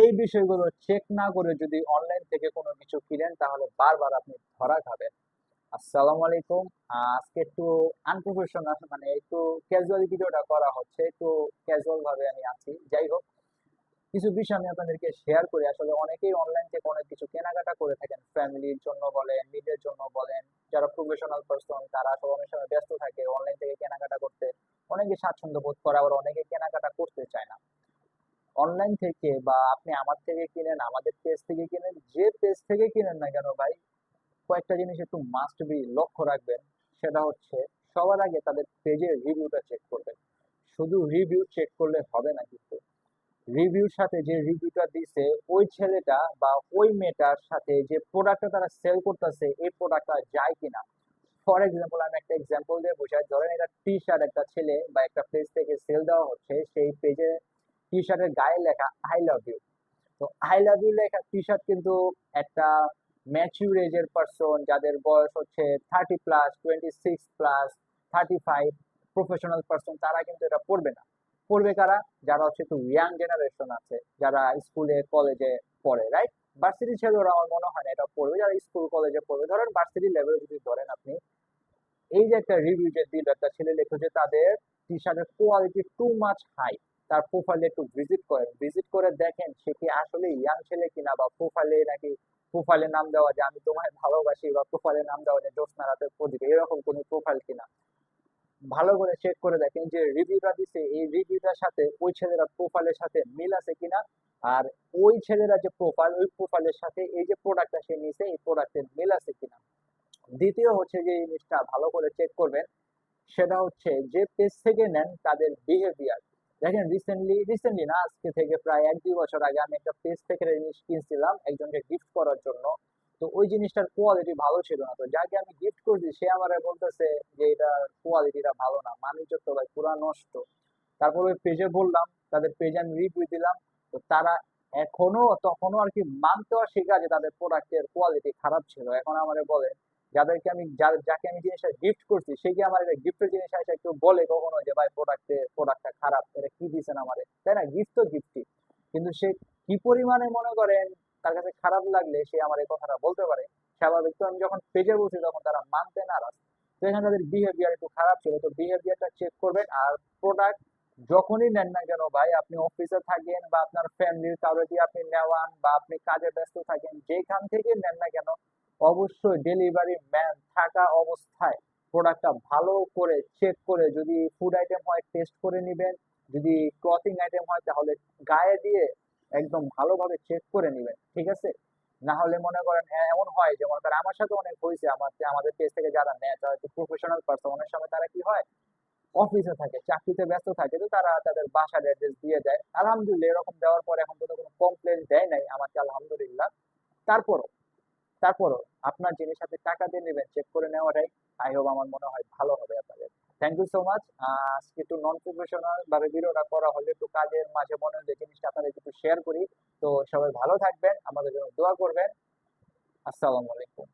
এই বিষয়গুলো চেক না করে যদি অনলাইন থেকে কোনো কিছু কিনেন তাহলে বারবার আপনি ধরা খাবেন। আসসালামু আলাইকুম। আজকে একটু আনপ্রফেশনাল, মানে একটু ক্যাজুয়ালি ভিডিওটা করা হচ্ছে, একটু ক্যাজুয়াল ভাবে আমি আছি। যাই হোক, কিছু বিষয় আমি আপনাদেরকে শেয়ার করি। আসলে অনেকেই অনলাইন থেকে অনেক কিছু কেনাকাটা করে থাকেন, ফ্যামিলির জন্য বলেন, নিজের জন্য বলেন। যারা প্রফেশনাল পার্সন তারা আসলে অনেক সময় ব্যস্ত থাকে, অনলাইন থেকে কেনাকাটা করতে অনেকে স্বাচ্ছন্দ্য বোধ করে, আবার অনেকে কেনাকাটা করতে চায় না। অনলাইন থেকে বা আপনি আমার থেকে কিনেন, আমাদের পেজ থেকে কিনেন, যে পেজ থেকে কিনেন না কেন ভাই, কয়েকটা জিনিস একটু মাস্ট বি লক্ষ্য রাখবেন। সেটা হচ্ছে, সবার আগে তাদের পেজের রিভিউটা চেক করবেন। শুধু রিভিউ চেক করলে হবে না, কিন্তু রিভিউর সাথে যে রিভিউটা দিছে ওই ছেলেটা বা ওই মেয়েটার সাথে যে প্রোডাক্টটা তারা সেল করতেছে, এই প্রোডাক্টটা যায় কিনা। ফর এক্সাম্পল, আমি একটা এক্সাম্পল দিয়ে বোঝাই। ধরেন একটা টি শার্ট একটা ছেলে বা একটা পেজ থেকে সেল দেওয়া হচ্ছে, সেই পেজে টি শার্টের গায়ে লেখা আই লাভ ইউ। তো আই লাভ ইউ লেখা টি শার্ট কিন্তু একটা ম্যাচিউর এজের পার্সন, যাদের বয়স হচ্ছে 30+, 26+, 35, প্রফেশনাল পার্সন, তারা কিন্তু এটা পড়বে না। পড়বে কারা? যারা হচ্ছে একটু ইয়াং জেনারেশন আছে, যারা স্কুলে কলেজে পড়ে, রাইট? ভার্সিটি ছেলেরা আমার মনে হয় না এটা পড়বে, যারা স্কুল কলেজে পড়বে। ধরেন ভার্সিটি লেভেলে যদি ধরেন আপনি, এই যে একটা রিভিউ যে দিল একটা ছেলে, লেখো যে তাদের টি শার্টের কোয়ালিটি টু মাচ হাই। তার প্রোফাইলে একটু ভিজিট করেন, ভিজিট করে দেখেন সে কি আসলে ইয়াং ছেলে কিনা, বা প্রোফাইলে নাকি প্রোফাইলে নাম দেওয়া যে আমি তোমায় ভালোবাসি, বা প্রোফাইলে নাম দেওয়া যে জ্যোৎস্না রাতের প্রদীপ, এরকম কোন প্রোফাইল কিনা। ভালো করে চেক করে দেখেন যে রিভিউটা দিছে, এই রিভিউটার সাথে ওই ছেলেরা প্রোফাইলের সাথে মিল আছে কিনা। আর ওই ছেলেরা যে প্রোফাইল, ওই প্রোফাইলের সাথে এই যে প্রোডাক্টটা সে নিছে, এই প্রোডাক্টের মিল আছে কিনা। দ্বিতীয় হচ্ছে যে জিনিসটা ভালো করে চেক করবেন, সেটা হচ্ছে যে পেজ থেকে নেন তাদের বিহেভিয়ার। দেখেন, রিসেন্টলি না, আজকে থেকে প্রায় 1-2 বছর আগে আমি একটা পেজ থেকে একটা জিনিস কিনছিলাম একজনকে গিফট করার জন্য। তো ওই জিনিসটার কোয়ালিটি ভালো ছিল না। তো যাকে আমি গিফট করছি সে আমারে বলতেছে যে এটার কোয়ালিটিটা ভালো না, মানিজ্য তো ভাই পুরা নষ্ট। তারপর ওই পেজে বললাম, তাদের পেজে আমি রিভিউ দিলাম। তো তারা এখনো তখনও আর কি মানতে অস্বীকার যে তাদের প্রোডাক্টের কোয়ালিটি খারাপ ছিল। এখন আমারে বলে, যাদেরকে আমি যাকে আমি জিনিসটা গিফট করছি সে কি আমার এটা গিফটের জিনিস এসে একটু বলে কখনো যে ভাই প্রোডাক্টটা খারাপ, এটা কি দিছেন আমারে? তাই না? গিফট তো গিফটই, কিন্তু সে কি পরিমাণে মনে করেন তার কাছে খারাপ লাগলে সে আমার এই কথাটা বলতে পারে। স্বাভাবিক। তো আমি যখন পেজে বলছি তখন তারা মানতে নারাজ। তো এখানে তাদের বিহেভিয়ার একটু খারাপ ছিল। তো বিহেভিয়ারটা চেক করবেন। আর প্রোডাক্ট যখনই নেন না কেন ভাই, আপনি অফিসে থাকেন বা আপনার ফ্যামিলির কারো দিয়ে আপনি নেওয়ান, বা আপনি কাজে ব্যস্ত থাকেন, যেখান থেকে নেন না কেন, অবশ্যই ডেলিভারি ম্যান থাকা অবস্থায় প্রোডাক্টটা ভালো করে চেক করে, যদি ফুড আইটেম হয় টেস্ট করে নিবেন, যদি ক্লথিং আইটেম হয় তাহলে গায়ে দিয়ে একদম ভালোভাবে চেক করে নিবেন, ঠিক আছে? না হলে মনে করেন এমন হয়, যে মনে করেন আমার সাথে অনেক হয়েছে, আমাদের পেজ থেকে যারা নেয় তারা একটু প্রফেশনাল পারসন, অনেক সময় তারা কি হয়, অফিসে থাকে, চাকরিতে ব্যস্ত থাকে, তো তারা তাদের বাসার অ্যাড্রেস দিয়ে দেয়। আলহামদুলিল্লাহ, এরকম দেওয়ার পর এখন পর্যন্ত কোনো কমপ্লেন দেয় নাই আমাকে, আলহামদুলিল্লাহ। তারপরও তারপরও আপনার জিনিস আপনি টাকা দিয়ে নেবেন, চেক করে নেওয়াটাই আই হোপ, আমার মনে হয় ভালো হবে আপনাদের। Thank you so much. আজকে একটু নন প্রফেশনাল ভাবে ভিডিওটা করা হলে, একটু কাজের মাঝে মনে হয় যে জিনিসটা আপনাদের একটু শেয়ার করি। তো সবাই ভালো থাকবেন, আমাদের জন্য দোয়া করবেন। আসসালামু আলাইকুম।